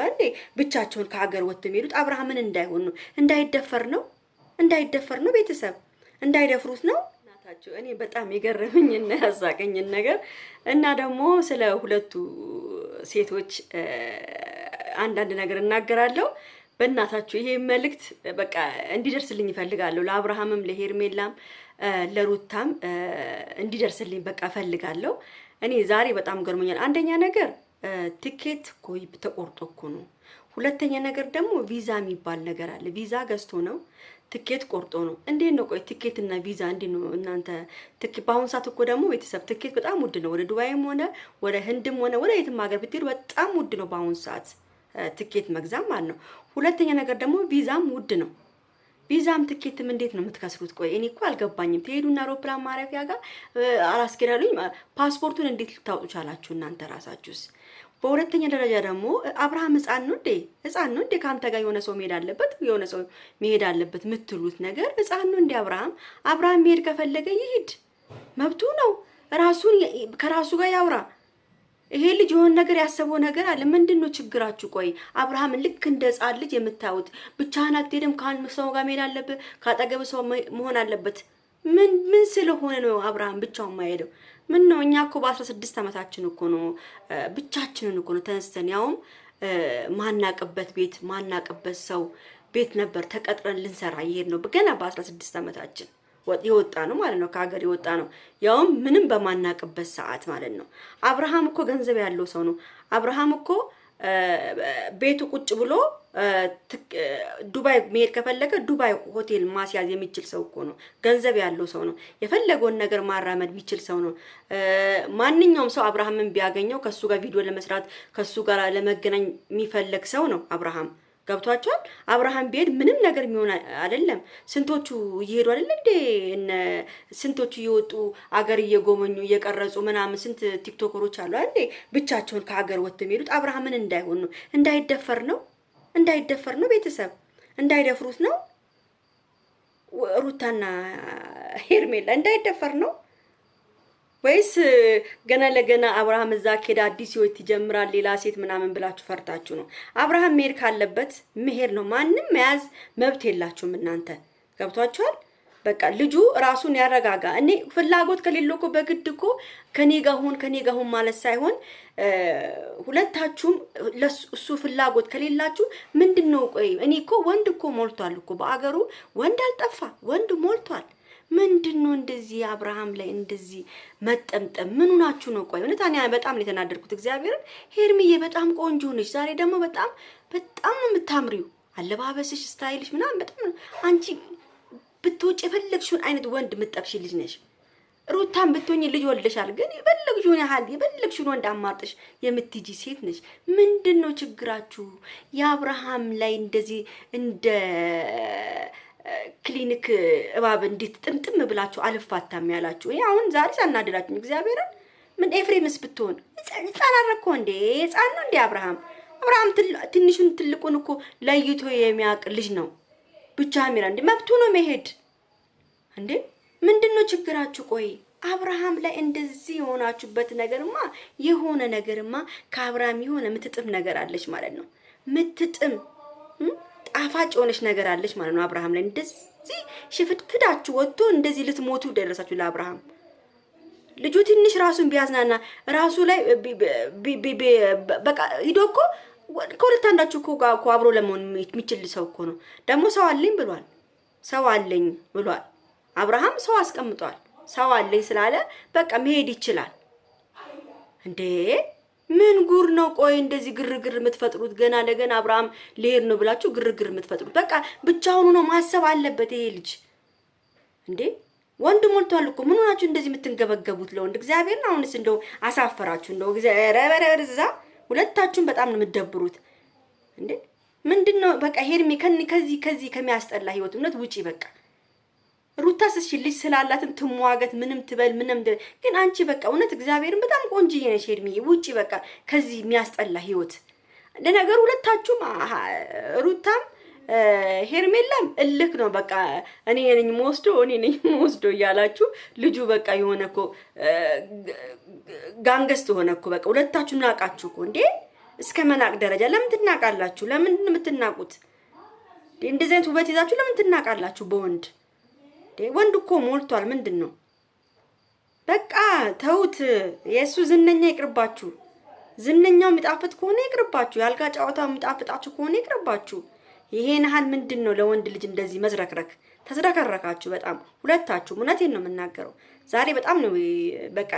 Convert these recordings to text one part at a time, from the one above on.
እንዴ ብቻቸውን ከሀገር ወጥተው የሚሄዱት አብርሃምን እንዳይሆን ነው እንዳይደፈር ነው ቤተሰብ እንዳይደፍሩት ነው እናታቸው እኔ በጣም የገረመኝና ያሳቀኝን ነገር እና ደግሞ ስለ ሁለቱ ሴቶች አንዳንድ ነገር እናገራለሁ በእናታችሁ ይሄ መልእክት በቃ እንዲደርስልኝ ይፈልጋለሁ ለአብርሃምም ለሄርሜላም ለሩታም እንዲደርስልኝ በቃ ፈልጋለሁ እኔ ዛሬ በጣም ገርሞኛል አንደኛ ነገር ትኬት ቆይ ተቆርጦ እኮ ነው ሁለተኛ ነገር ደግሞ ቪዛ የሚባል ነገር አለ ቪዛ ገዝቶ ነው ትኬት ቆርጦ ነው እንዴት ነው ቆይ ትኬት እና ቪዛ እንዴት ነው እናንተ ትኬት በአሁን ሰዓት እኮ ደግሞ ቤተሰብ ትኬት በጣም ውድ ነው ወደ ዱባይም ሆነ ወደ ህንድም ሆነ ወደ የትም ሀገር ብትሄዱ በጣም ውድ ነው በአሁን ሰዓት ትኬት መግዛት ማለት ነው ሁለተኛ ነገር ደግሞ ቪዛም ውድ ነው ቪዛም ትኬትም እንዴት ነው የምትከስሩት ቆይ እኔ እኮ አልገባኝም ትሄዱና አውሮፕላን ማረፊያ ጋር አላስገራሉኝ ፓስፖርቱን እንዴት ልታወጡ ቻላችሁ እናንተ ራሳችሁስ በሁለተኛ ደረጃ ደግሞ አብርሃም ህፃን ነው እንዴ ካንተ ጋር የሆነ ሰው መሄድ አለበት ምትሉት ነገር ህፃን ነው እንዴ አብርሃም መሄድ ከፈለገ ይሄድ መብቱ ነው ከራሱ ጋር ያውራ ይሄ ልጅ የሆነ ነገር ያሰበው ነገር አለ ምንድነው ችግራችሁ ቆይ አብርሃም ልክ እንደ ህፃን ልጅ የምታዩት ብቻህን አትሄድም ካን ሰው ጋር መሄድ አለበት ካጠገብ ሰው መሆን አለበት ምን ስለሆነ ነው አብርሃም ብቻውን ማይሄደው ምን ነው እኛ እኮ በ16 አመታችን እኮ ነው ብቻችንን እኮ ነው ተነስተን ያውም ማናቀበት ቤት ማናቀበት ሰው ቤት ነበር ተቀጥረን ልንሰራ ይሄድ ነው ገና በ16 አመታችን የወጣ ነው ማለት ነው ከሀገር የወጣ ነው ያውም ምንም በማናቀበት ሰዓት ማለት ነው አብርሃም እኮ ገንዘብ ያለው ሰው ነው አብርሃም እኮ ቤቱ ቁጭ ብሎ ዱባይ መሄድ ከፈለገ ዱባይ ሆቴል ማስያዝ የሚችል ሰው እኮ ነው ገንዘብ ያለው ሰው ነው የፈለገውን ነገር ማራመድ የሚችል ሰው ነው ማንኛውም ሰው አብርሃምን ቢያገኘው ከሱ ጋር ቪዲዮ ለመስራት ከሱ ጋር ለመገናኝ የሚፈልግ ሰው ነው አብርሃም ገብቷቸዋል አብርሃም ቢሄድ ምንም ነገር የሚሆን አይደለም ስንቶቹ ይሄዱ አይደል እንዴ ስንቶቹ ይወጡ አገር እየጎመኙ እየቀረጹ ምናምን ስንት ቲክቶከሮች አሉ አይደል ብቻቸውን ከሀገር ወጥተው የሚሄዱት አብርሃምን እንዳይሆን ነው እንዳይደፈር ነው ቤተሰብ እንዳይደፍሩት ነው ሩታና ሄርሜላ እንዳይደፈር ነው ወይስ ገና ለገና አብርሃም እዛ ከሄደ አዲስ ህይወት ይጀምራል ሌላ ሴት ምናምን ብላችሁ ፈርታችሁ ነው አብርሃም መሄድ ካለበት መሄድ ነው ማንንም መያዝ መብት የላችሁም እናንተ ገብቷችኋል በቃ ልጁ ራሱን ያረጋጋ እኔ ፍላጎት ከሌለው እኮ በግድ እኮ ከኔ ጋር ሁን ማለት ሳይሆን ሁለታችሁም ለሱ ፍላጎት ከሌላችሁ ምንድነው ቆይ እኔ እኮ ወንድ እኮ ሞልቷል እኮ በአገሩ ወንድ አልጠፋ ወንድ ሞልቷል ምንድነው እንደዚህ አብርሃም ላይ እንደዚህ መጠምጠም ምን ሆናችሁ ነው ቆይ እኔ በጣም ነው የተናደድኩት እግዚአብሔርን ሄርሚዬ በጣም ቆንጆ ነሽ ዛሬ ደግሞ በጣም ነው የምታምሪው አለባበስሽ ስታይልሽ ምናምን በጣም አንቺ ብትወጪ የፈለግሽውን አይነት ወንድ ምትጠብሽ ልጅ ነሽ ሩታም ብትሆኚ ልጅ ወልደሻል ግን የፈለግሽውን ወንድ አማርጥሽ የምትጂ ሴት ነሽ ምንድነው ችግራችሁ የአብርሃም ላይ እንደዚህ እንደ ክሊኒክ እባብ እንዴት ጥምጥም ብላችሁ አልፋታም ያላችሁ ይሄ አሁን ዛሬ ሳናደዳችሁ እግዚአብሔርን ምን ኤፍሬምስ ብትሆን ህፃን አረኮ እንዴ ህፃን ነው እንዴ አብርሃም ትንሹን ትልቁን እኮ ለይቶ የሚያውቅ ልጅ ነው ብቻ ሚራ እንዴ መብቱ ነው መሄድ እንዴ ምንድነው ችግራችሁ ቆይ አብርሃም ላይ እንደዚህ የሆናችሁበት ነገርማ የሆነ ነገርማ ከአብርሃም የሆነ ምትጥም ነገር አለች ማለት ነው ምትጥም ጣፋጭ ሆነሽ ነገር አለች ማለት ነው አብርሃም ላይ እንደዚህ ሽፍትዳችሁ ወጥቶ እንደዚህ ልትሞቱ ደረሳችሁ ለአብርሃም ልጁ ትንሽ ራሱን ቢያዝናና ራሱ ላይ በቃ ሂዶኮ ከሁለት አንዳችሁ እኮ አብሮ ለመሆን የሚችል ሰው እኮ ነው ደግሞ ሰው አለኝ ብሏል አብርሃም ሰው አስቀምጧል ሰው አለኝ ስላለ በቃ መሄድ ይችላል እንዴ ምን ጉር ነው ቆይ እንደዚህ ግርግር የምትፈጥሩት ገና ለገና አብርሃም ሊሄድ ነው ብላችሁ ግርግር የምትፈጥሩት በቃ ብቻውን ነው ማሰብ አለበት ይሄ ልጅ እንዴ ወንድ ሞልቷል እኮ ምን ሆናችሁ እንደዚህ የምትንገበገቡት ለወንድ እግዚአብሔርን አሁንስ እንደው አሳፈራችሁ እንደው እግዚአብሔር እዛ ሁለታችሁም በጣም ነው የምትደብሩት እንዴ ምንድነው በቃ ሄርሚ ከዚህ ከሚያስጠላ ህይወት እውነት ውጪ በቃ ሩታስ እሺ ልጅ ስላላትም ትሟገት ምንም ትበል ምንም ግን አንቺ በቃ እውነት እግዚአብሔርን በጣም ቆንጆዬ ነሽ ሄርሚ ውጪ በቃ ከዚህ የሚያስጠላ ህይወት ለነገር ሁለታችሁም ሩታም ሄርሜላም እልክ ነው በቃ እኔ ነኝ ሞስዶ እያላችሁ ልጁ በቃ የሆነኮ ጋንገስት ሆነኮ በቃ ሁለታችሁም ናቃችሁኮ እንዴ እስከ መናቅ ደረጃ። ለምን ትናቃላችሁ? ለምን የምትናቁት? እንደዚህ አይነት ውበት ይዛችሁ ለምን ትናቃላችሁ? በወንድ ወንድ እኮ ሞልቷል። ምንድነው? በቃ ተውት። የሱ ዝነኛ ይቅርባችሁ። ዝነኛው የሚጣፍጥ ከሆነ ይቅርባችሁ። ያልጋ ጨዋታው የሚጣፍጣችሁ ከሆነ ይቅርባችሁ። ይሄን ያህል ምንድነው ለወንድ ልጅ እንደዚህ መዝረክረክ? ተዝረከረካችሁ በጣም ሁለታችሁም። እውነቴን ነው የምናገረው። ዛሬ በጣም ነው በቃ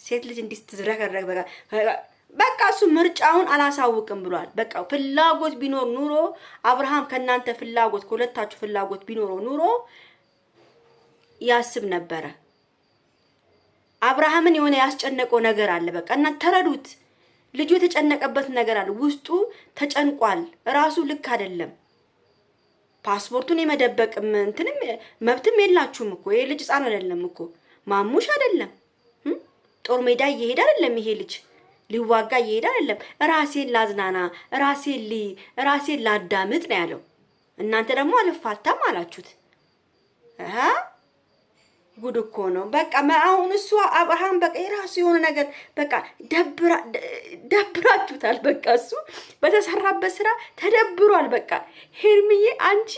ሴት ልጅ እንዲህ ትዝረከረክ በቃ እሱ ምርጫውን አላሳውቅም ብሏል። በቃ ፍላጎት ቢኖር ኑሮ አብርሃም ከናንተ ፍላጎት ከሁለታችሁ ፍላጎት ቢኖረው ኑሮ ያስብ ነበረ። አብርሃምን የሆነ ያስጨነቀው ነገር አለ። በቃ እና ተረዱት። ልጁ የተጨነቀበት ነገር አለ። ውስጡ ተጨንቋል። ራሱ ልክ አይደለም። ፓስፖርቱን የመደበቅ እንትንም መብትም የላችሁም እኮ። ይሄ ልጅ ሕፃን አይደለም እኮ ማሙሽ አይደለም። ጦር ሜዳ እየሄደ አይደለም ይሄ ልጅ ሊዋጋ እየሄደ አይደለም። ራሴን ላዝናና ራሴን ላዳምጥ ነው ያለው። እናንተ ደግሞ አልፋታም አላችሁት። ጉድ እኮ ነው። በቃ አሁን እሱ አብርሃም በቃ የራሱ የሆነ ነገር በቃ ደብራችሁታል። በቃ እሱ በተሰራበት ስራ ተደብሯል። በቃ ሄርሚዬ አንቺ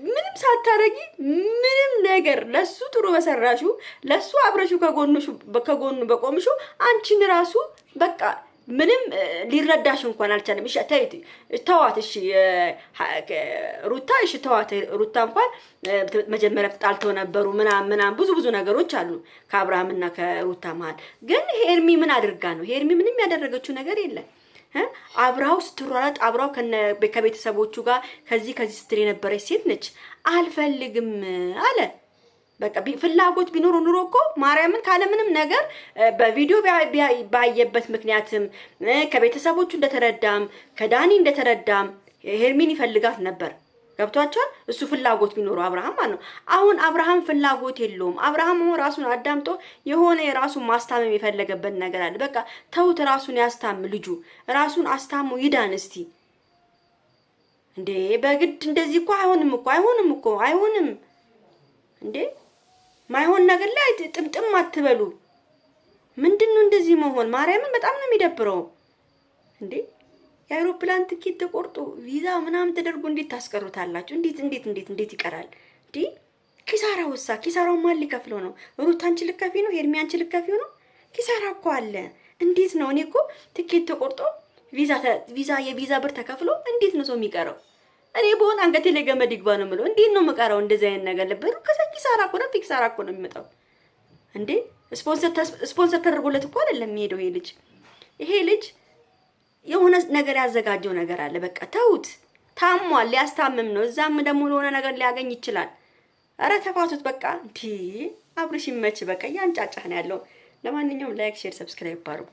ምንም ሳታረጊ ምንም ነገር ለሱ ጥሩ በሰራሹ ለሱ አብረሹ ከጎኑ በቆምሹ አንቺን ራሱ በቃ ምንም ሊረዳሽ እንኳን አልቻለም። እሺ ተዋት። እሺ ሩታ እሺ ተዋት። ሩታ እንኳን መጀመሪያ ተጣልተው ነበሩ ምናምን ብዙ ነገሮች አሉ ከአብርሃምና ከሩታ መሀል። ግን ሄርሚ ምን አድርጋ ነው? ሄርሚ ምንም ያደረገችው ነገር የለም። አብራው ስትሯሯጥ አብራው ከቤተሰቦቹ ጋር ከዚህ ስትል የነበረች ሴት ነች። አልፈልግም አለ። በቃ ፍላጎት ቢኖር ኑሮ እኮ ማርያምን ካለ ምንም ነገር በቪዲዮ ባየበት ምክንያትም ከቤተሰቦቹ እንደተረዳም ከዳኒ እንደተረዳም ሄርሚን ይፈልጋት ነበር። ገብቷቸዋል። እሱ ፍላጎት ቢኖረው አብርሃም ማለት ነው። አሁን አብርሃም ፍላጎት የለውም። አብርሃም ራሱን አዳምጦ የሆነ የራሱን ማስታመም የፈለገበት ነገር አለ። በቃ ተውት፣ ራሱን ያስታም። ልጁ ራሱን አስታሙ ይዳን እስቲ። እንዴ በግድ እንደዚህ እኮ አይሆንም እንዴ ማይሆን ነገር ላይ ጥምጥም አትበሉ። ምንድነው እንደዚህ መሆን? ማርያምን በጣም ነው የሚደብረው። እንዴ የአውሮፕላን ትኬት ተቆርጦ ቪዛ ምናምን ተደርጎ እንዴት ታስቀሩታላችሁ? እንዴት ይቀራል? እንዴ ኪሳራው ማን ሊከፍለው ነው? ሩት አንቺ ልከፊ ነው? ሄርሚ አንቺ ልከፊ ነው? ኪሳራ እኮ አለ። እንዴት ነው? እኔ እኮ ትኬት ተቆርጦ የቪዛ ብር ተከፍሎ እንዴት ነው ሰው የሚቀረው? እኔ በሆነ አንገቴ ላይ ገመድ ይግባ ነው የምለው። እንዴት ነው የምቀረው? እንደዚህ አይነት ነገር ለበሩ ኪሳራ እኮ ነው፣ ፊክሳራ እኮ ነው የሚመጣው። እንዴ ስፖንሰር ተደርጎለት እኮ አይደለም የሚሄደው ይሄ ልጅ የሆነ ነገር ያዘጋጀው ነገር አለ። በቃ ተውት። ታሟል፣ ሊያስታምም ነው። እዛም ደግሞ ለሆነ ነገር ሊያገኝ ይችላል። ኧረ ተፋቱት በቃ። እንዴ አብርሽ ይመች። በቃ ያንጫጫህ ነው ያለው። ለማንኛውም ላይክ፣ ሼር፣ ሰብስክራይብ አድርጉ።